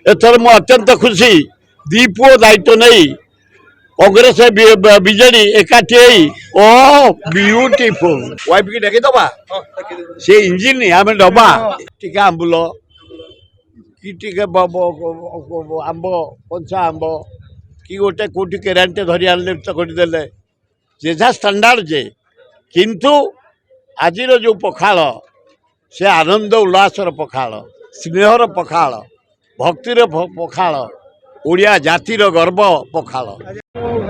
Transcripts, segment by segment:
एथर मु अत्यंत खुशी दी पुओ दायित्व नहीं कांग्रेस बीजेडी एकाठी ओ ब्यूटीफुल वाइफ की डेकी दबा से इंजिन आम डबा टिके आंबुल कि टिके आंब कंचा आंब कि गोटे कौटी केरांटे धरी आने करदे जेजा स्टांडार्ड जे किंतु आज जो पखाल से आनंद उल्लासर पखाल स्नेहर पखाल भक्तिर पखाल ओडिया जातिर गर्व पखाल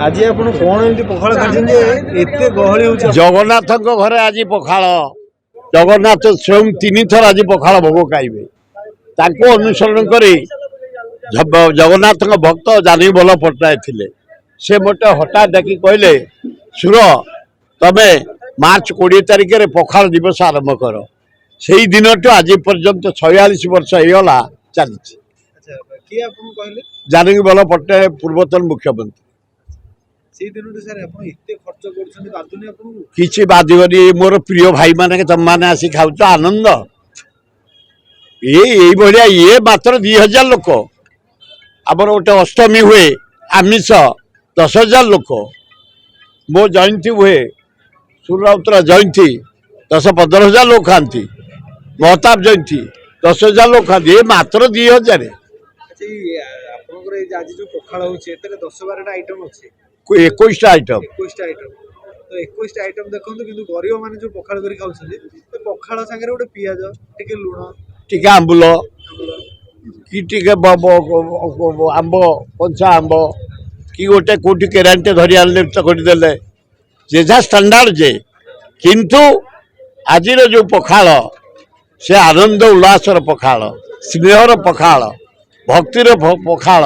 आज आप कौन एमती पखाल खाते गहली हो जगन्नाथ घरे आज पखाल जगन्नाथ स्वयं 3 थर आज पखाल भोग खाइबे ताको अनुसरण करी जगन्नाथ भक्त जानी बल पट्टनायक थिले से मते हठात डाकी कहले सुर तमे मार्च 20 तारिख में पखाल दिवस आरंभ कर से दिन तो आज पर्यंत 46 वर्ष होगा चली जानकी बल पट्टनायक पूर्वतन मुख्यमंत्री किसी बाधगनी मोर प्रिय भाई माने तुम मैंने आसी खाऊ आनंद ये मात्र 2000 लोक आमर गोटे अष्टमी हुए आमिष 10,000 लोक मो जयंती हुए सूर्यउतरा जयंती 10-15,000 लोग खाती महताब जयंती 10,000 लोग खाती ये मात्र 2000 21 आइटम तो 21 आइटम देखो किंतु गरीब माने जो पखाल करी खाउछले पखाल संगे गोटे पियाज टिके लूण टिके आंबुल कि टिके आंब कंचा आंब कि गोटे कौटी केरांटे धरी आने करदे जेजा स्टांडार्ड जे किंतु आज जो पखाल से आनंद उल्लासर पखाल स्नेहर पखाल भक्तिर पखाल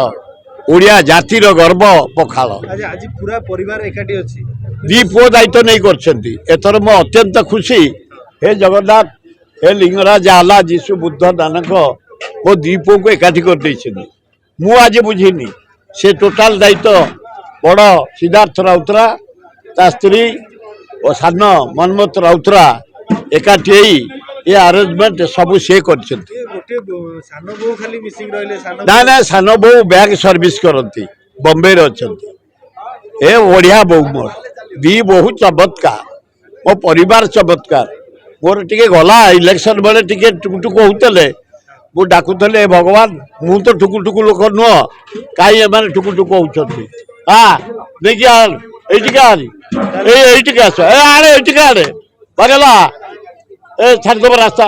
ओडिया जातिर गर्व पखाल आज पूरा परिवार एकाठी अछि दी पुओ दायित्व नहीं करछंती एथर मो अत्यंत खुशी हे जगन्नाथ हे लिंगराज आला जीशु बुद्ध नानक मो दी पुओ को एकाठी कर दैछंती मु आज बुझिनी से टोटाल दायित्व बड़ सिद्धार्थ राउतरा ता स्त्री और सान मनमोहन राउतरा एकाठी ये अरेंजमेंट सब से ना ना सान बो बैग सर्विस करती बॉम्बे रे अछंती ए बढ़िया बो मोर दी बहुत चमत्कार मो परिवार चमत्कार मोर टिके गला इलेक्शन बेले टिके टुकुटुक होतले मु डाकुतले भगवान मु तो टुकुटुक लोक नुह कहीं एम टुकुटुक होती हाँ देखिए आस आड़े बगला ए छाड़देव रास्ता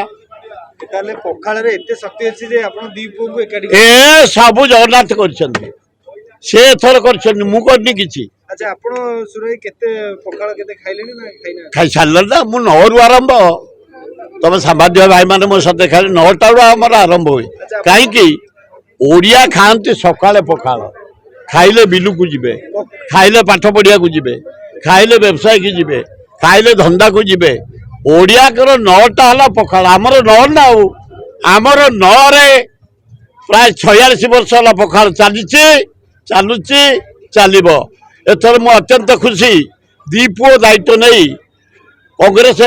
ए सब जगन्नाथ कर थर कर मु करनी किसी खाई सारे ना मु 9 रु आरंभ तुम सांबादिक भाई मैंने मो सते खाली 9टा आम आरंभ हुए कहीं ओडिया खाते सकाले पखाल खाइले बिलू को जीवे खाइले पाठ पढ़िया को जीवे खाइले व्यवसाय की जीवे खाइले धंदा को जीवे ओडिया कर 9टा है पखाल आमर 9 ना आमर 9 रे प्राय 46 वर्ष है पखाल चलुची चलो एथर मु अत्यंत खुशी दी पुओ दायित्व नहीं कांग्रेस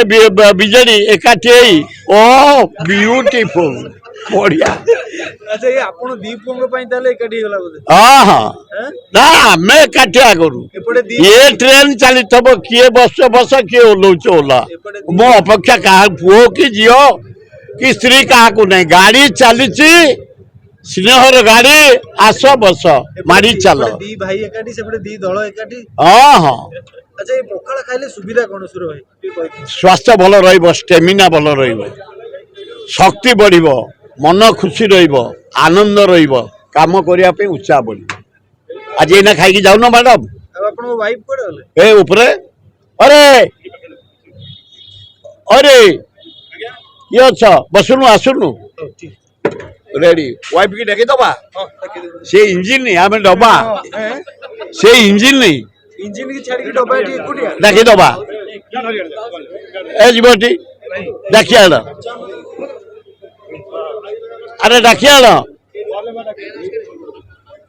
बीजेडी एकाठी ओ ब्यूटीफुल बढ़िया अच्छा ये आपण दीपंग पई ताले एकाठी गला बोले हां हां ना हमें एकाठी करू ये ट्रेन चली थबो किए बस किए ओलौच ओला मो अपेक्षा का पुओ की जियो कि स्त्री का को नहीं गाड़ी चलीची स्नेहर गाड़ी आस बस मारी चलो दी भाई एकाठी सेपटे दी दल एकाठी हां हां अच्छा ये पखाल खाइले सुविधा कोन सुर भाई स्वास्थ्य भल रहिबो स्टेमिना भल रहिबो शक्ति बढ़िबो मन खुशी रहिबो आनंद रहिबो काम करिया पे उत्साह बढ़िबो आज एना खाई जाऊ ना मैडम अब अपन वाइफ कोड होले ए ऊपरे अरे अरे ये अच्छा बसुनु आसुनु रेडी वाइफ की डेके दबा से इंजिन नहीं आमे डबा से इंजिन नहीं इंजिन की छाड़ी की डबा टी एकुटिया डेके दबा ए जीवटी देखिया अरे डाकिया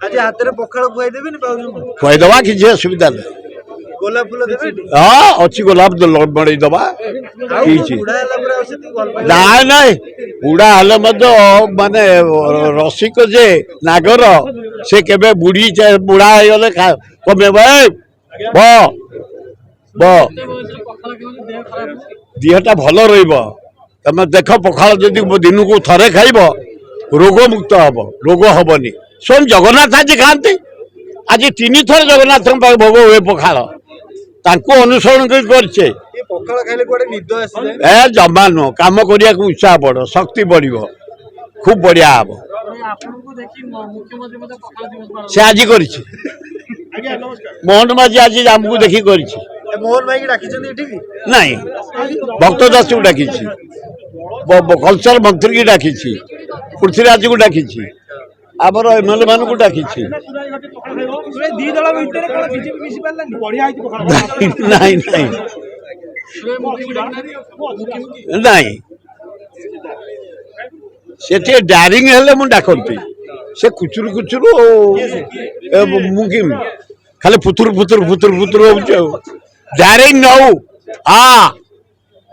आज हाथ रे पखाल खुआई देबे नि बाबू खुआई दवा कि जे सुविधा नहीं ଗୋଲାପ ଫୁଲ ଦେବେ ଏଠି? ହଁ ଅଛି ଗୋଲାପ ମଡ଼େଇ ଦବା ଆଉ କିଛି ବୁଢା ହେଲା ପରେ ଆଉ ସେତିକି ଭଲ ପାଇବା ନାଇଁ ନାଇଁ ବୁଢା ହେଲେ ମଧ୍ୟ ମାନେ ରସିକ ଯେ ନାଗର ସେ କେବେ ବୁଢା ହେଇଗଲେ କମେଇବ ବ ବ ଦେହଟା ଭଲ ରହିବ। ତମେ ଦେଖ ପଖାଳ ଯଦି ଦିନକୁ ଥରେ ଖାଇବ ରୋଗ ମୁକ୍ତ ହବ, ରୋଗ ହବନି। ସ୍ୱୟଂ ଜଗନ୍ନାଥ ଆଜି ଖାଆନ୍ତି, ଆଜି 3 ଥର ଜଗନ୍ନାଥଙ୍କ ପାଖେ ଭୋଗ ହୁଏ ପଖାଳ, ତାଙ୍କୁ ଅନୁସରଣ କରି କରିଛେ। ଏ ପଖାଳ ଖାଇଲେ କୁଆଡେ ନିଦ ଆସିଯାଏ? ଏ ଜମା ନୁହଁ, କାମ କରିବାକୁ ଉତ୍ସାହ ବଢ, ଶକ୍ତି ବଢିବ, খুব ବଢିଆ ହବ। ସେ ଆଜି କରିଛି, ମୋହନ ମାଝୀ ଆଜି ଆମକୁ ଦେଖି କରିଛି। ମୋହନ ଭାଇକି ଡାକିଛନ୍ତି ଏଠିକି? ନାଇଁ, ଭକ୍ତ ଦାସକୁ ଡାକିଛି, କଲଚର ମନ୍ତ୍ରୀ କି ଡାକିଛି, ପୃଥ୍ୱୀରାଜକୁ ଡାକିଛି, ଆମର ଏମଏଲଏ ମାନଙ୍କୁ ଡାକିଛି। ନାଇଁ ନାଇଁ ନାଇଁ, ସେ ଟିକେ ଡ୍ୟାରିଂ ହେଲେ ମୁଁ ଡାକନ୍ତି, ସେ କୁଚୁରୁ କୁଚୁରୁ ମୁଁ କି ଖାଲି ଫୁତୁରୁ ଫୁତୁରୁ ଫୁତୁରୁ ଫୁତୁରୁ ହଉଛି ଆଉ। ଡ୍ୟାରିଂ ନଉ, ହଁ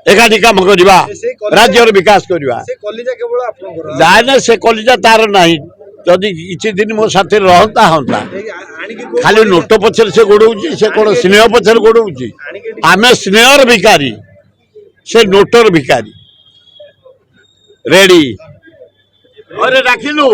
ଏକାଠି କାମ କରିବା, ରାଜ୍ୟର ବିକାଶ କରିବା। ସେ କଲିଜା କେବଳ ଆପଣଙ୍କର? ନାଇଁ ନା, ସେ କଲିଜା ତାର ନାହିଁ। ଯଦି କିଛି ଦିନ ମୋ ସାଥିରେ ରହନ୍ତା ହନ୍ତା। ଖାଲି ନୋଟ ପଛରେ ସେ ଗୋଡଉଛି, ସେ କଣ ସ୍ନେହ ପଛରେ ଗୋଡଉଛି? ଆମେ ସ୍ନେହର ଭିକାରୀ, ସେ ନୋଟର ଭିକାରୀ। ରେଡି, ଡାକିଲୁ।